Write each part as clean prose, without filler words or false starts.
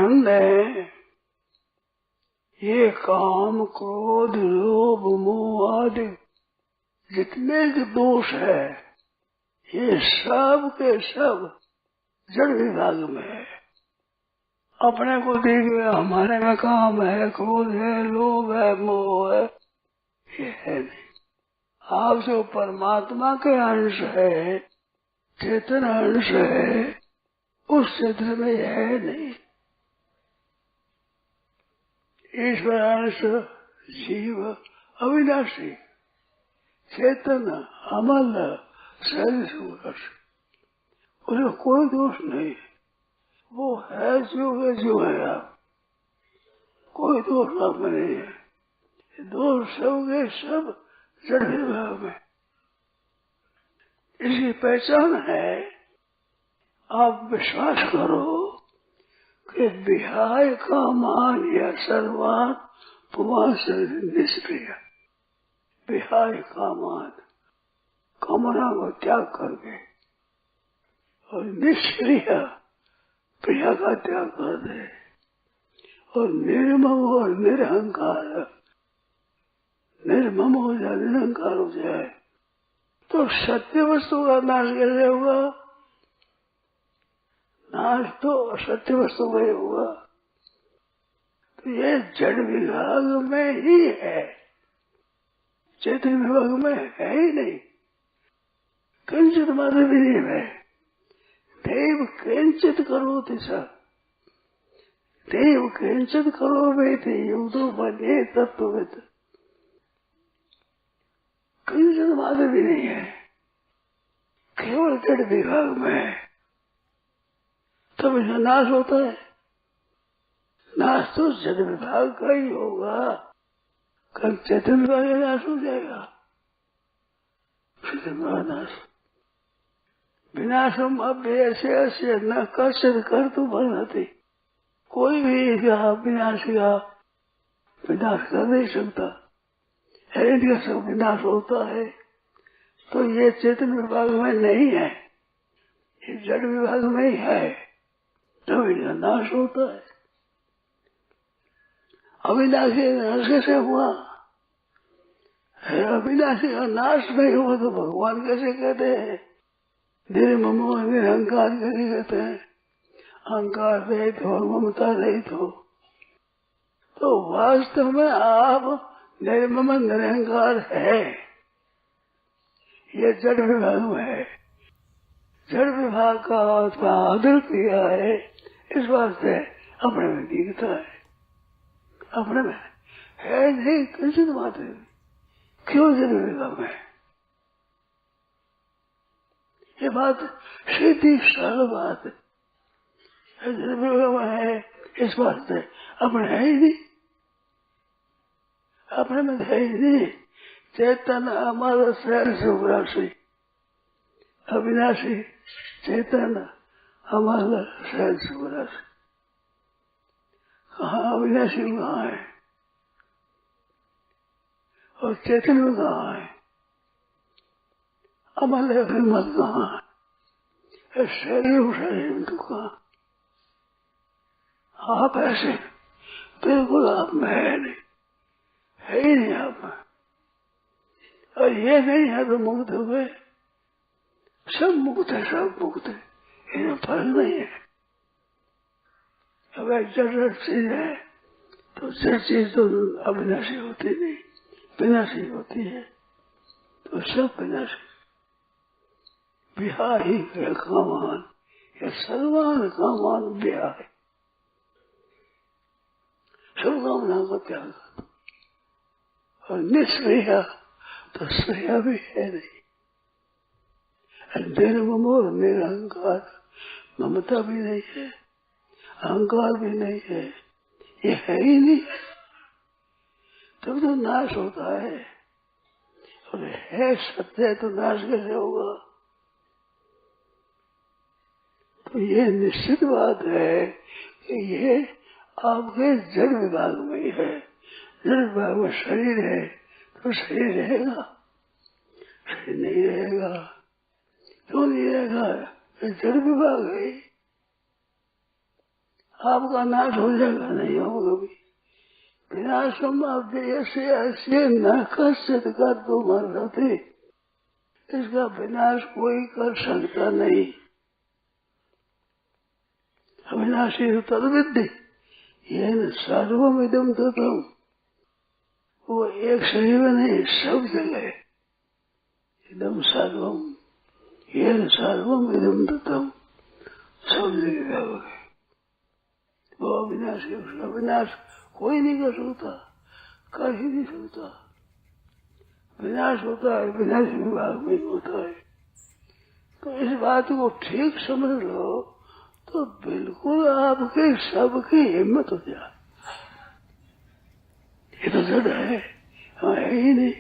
ध्यान दें, ये काम क्रोध लोभ मोह आदि जितने के दोष है ये सब के सब जड़ विभाग में है। अपने को देखिए, हमारे में काम है, क्रोध है, लोभ है, मोह है, ये है नहीं। आप जो परमात्मा के अंश है, चेतन अंश है, उस क्षेत्र में यह है नहीं। ईश्वर अंश जीव अविनाशी, चेतन अमल, शरीर, उसमें कोई दोष नहीं। वो है जो है आप, कोई दोष आप में नहीं है। दोष सब के सब जड़ विभाग में। इसकी पहचान है, आप विश्वास करो कि विहाय का मान या सर्वान पुमान से निष्क्रिय, विहाय का मान कामना को त्याग करके और निष्क्रिय प्रिया का त्याग कर दे और निर्मम और निरहंकार, निर्मम हो जाए, निरहंकार हो जाए, तो सत्य वस्तु का नाश कैसे होगा? नाश तो सत्य वस्तु का ही होगा। तो ये जड़ विभाग में ही है, चेतन विभाग में है ही नहीं। किंचित मात्र भी नहीं है। देव किंचित करो दिशा, देव किंचित करो वेति युद्धो बने तत्वविद, किंचित मात्र भी नहीं है, केवल जड़ विभाग में है। तब इसका नाश होता है। नाश तो जड़ विभाग का ही होगा, कल चेतन विभाग का नाश हो जाएगा। चेतन विभाग नाश विनाशम अभ्यस्य ऐसे न कष्ट कर तो बनती, कोई भी इसका विनाश कर नहीं सकता है। इनका सब विनाश होता है तो ये चेतन विभाग में नहीं है, ये जड़ विभाग में ही है, तो इनका नाश होता है। अविनाशी नाश कैसे हुआ है? अविनाशी का नाश नहीं हुआ तो भगवान कैसे कहते हैं निर्मम निरहंकार कैसे कहते हैं? अहंकार रहित हो, ममता रहित हो। तो वास्तव में आप निर्मम निरहंकार है, ये जड़ विभाग में है। जड़ विभाग का आदर किया है, इस वास्ते अपने में दिखता है, अपने में है नहीं। किंचित मात्र क्यों जड़ विभाग में? ये बात सीधी सरल बात है। जड़ विभाग में है इस वास्ते अपने है ही नहीं, अपने में है ही नहीं। चेतन अमर सहस्राशी, अविनाशी चेतन अमर सहस्राशी, कहाँ अविनाशी कहाँ है और चेतन में कहाँ है? अमल हिम्मत कहाँ है? शरीर में तो कहाँ? आप ऐसे बिल्कुल आप में है नहीं, है ही नहीं आप में। और ये नहीं है तो मुक्त हो गए, सब मुक्त है, सब मुक्त है, इन्हें फर्क नहीं है। अगर जड़ चीज है तो जड़ चीज तो अविनाशी होती नहीं, विनाशी होती है, तो सब विनाशी। ब्याह ही कामान, ये सर्वान कामान ब्याह है, सब कामना को त्याग। और निष्क्रिय तो श्रेय भी है नहीं। निर्मम और निरहंकार, ममता भी नहीं है, अहंकार भी नहीं है, ये है ही नहीं। तब तो नाश होता है। और है सत्य तो नाश कैसे होगा? तो ये निश्चित बात है कि ये आपके जड़ विभाग में ही है। जड़ विभाग में शरीर है तो शरीर रहेगा, शरीर नहीं रहेगा। क्यों नहीं रहेगा? जड़ विभाग है। आपका नाश हो जाएगा, नहीं होगा कभी। विनाशम आप ऐसे ऐसे न कष्ट कर दो मरते, इसका विनाश कोई कर सकता नहीं। अविनाशी तद्विद्धि ये सर्वम इदम ततम, वो एक शरीर में नहीं, सब जगह इदम सर्वम, ये सर्वम इदम ततम, सब जगह वो अविनाशी। उसका विनाश कोई नहीं कर सकता, कर ही नहीं सकता। विनाश होता है, विनाश विभाग में होता है। तो इस बात को ठीक समझ लो तो बिल्कुल आपके सबकी हिम्मत हो जाए। ये तो जड़ है, है ही नहीं।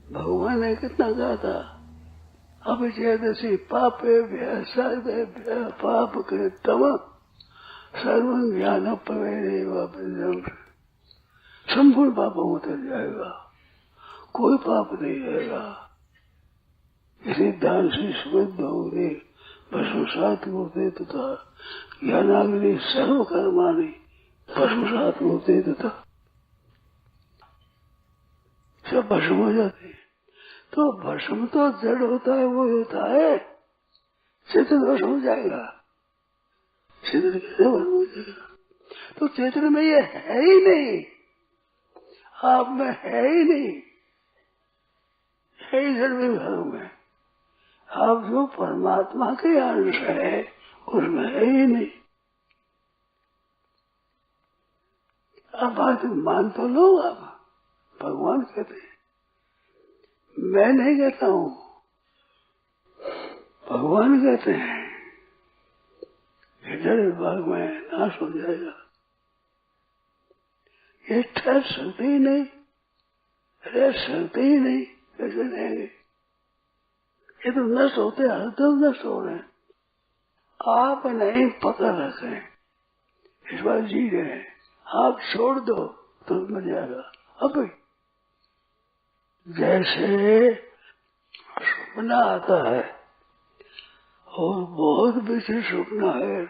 भगवान ने कितना कहा था, अब चेदसी पापे सर्वे पाप कृतम सर्व ज्ञान पवे, संपूर्ण पापों में उतर जाएगा, कोई पाप नहीं रहेगा। इसी दान से शुद्ध होंगे, भस्मसात होते तथा ज्ञानाग्नि सर्व कर्माणी भस्मसात होते तथा सब भस्म हो जाते हैं। तो भस्म तो जड़ होता है, वो होता है, चेतन भस्म हो जाएगा। चेतन कैसे भस्म हो जाएगा? तो चेतन में ये है ही नहीं, आप में है ही नहीं, है ही जड़ विभाग में। आप जो परमात्मा के अंश है उसमें है ही नहीं। आप बात मान तो लो, आप भगवान कहते हैं, मैं नहीं कहता हूं, भगवान कहते हैं जड़ विभाग में नाश हो जाएगा। ये ठहर सकते ही नहीं, रह सकते ही नहीं, कैसे रहेंगे? ये तो नष्ट होते हैं, हरदम नष्ट हो रहे हैं। आप नहीं पकड़ रखे, इस बार जी रहे हैं, आप छोड़ दो तो मर जाएगा। अब जैसे सपना आता है और बहुत विशेष सपना है,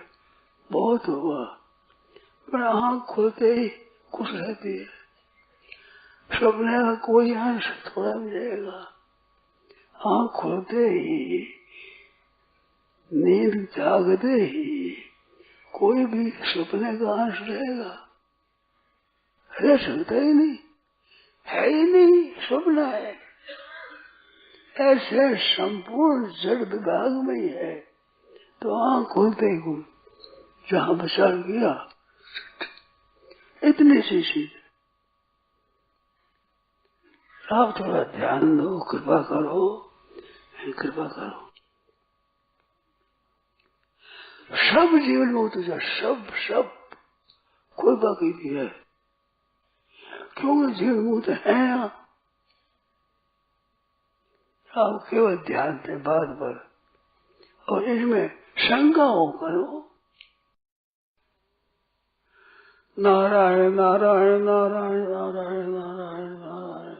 बहुत हुआ, पर आँख खोलते ही कुछ रहती है, सपने का कोई अंश थोड़ा मिलेगा। आँख खोलते ही, नींद जागते ही कोई भी सपने का अंश रहेगा, रह सकता ही नहीं, है ही नहीं, सपना है। ऐसे संपूर्ण जड़ विभाग में ही है। तो आँख खोलते ही जहाँ विचार किया, इतनी सी चीज। आप थोड़ा ध्यान दो, कृपा करो, कृपा करो। सब जीवन में तो सब सब कोई बाकी नहीं है, क्योंकि जीवन मुक्त है। आप केवल ध्यान दें बात पर, और इसमें शंका हो करो, नारायण नारायण नारायण नारायण नारायण नारायण।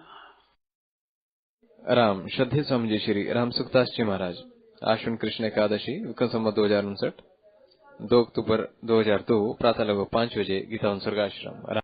राम श्रद्धे स्वामी जी श्री राम सुखदास जी महाराज। आश्विन कृष्ण एकादशी विक्रम संवत 2059, 2 अक्टूबर 2002 प्रातः लगभग 5 बजे गीता उत्सर्ग आश्रम।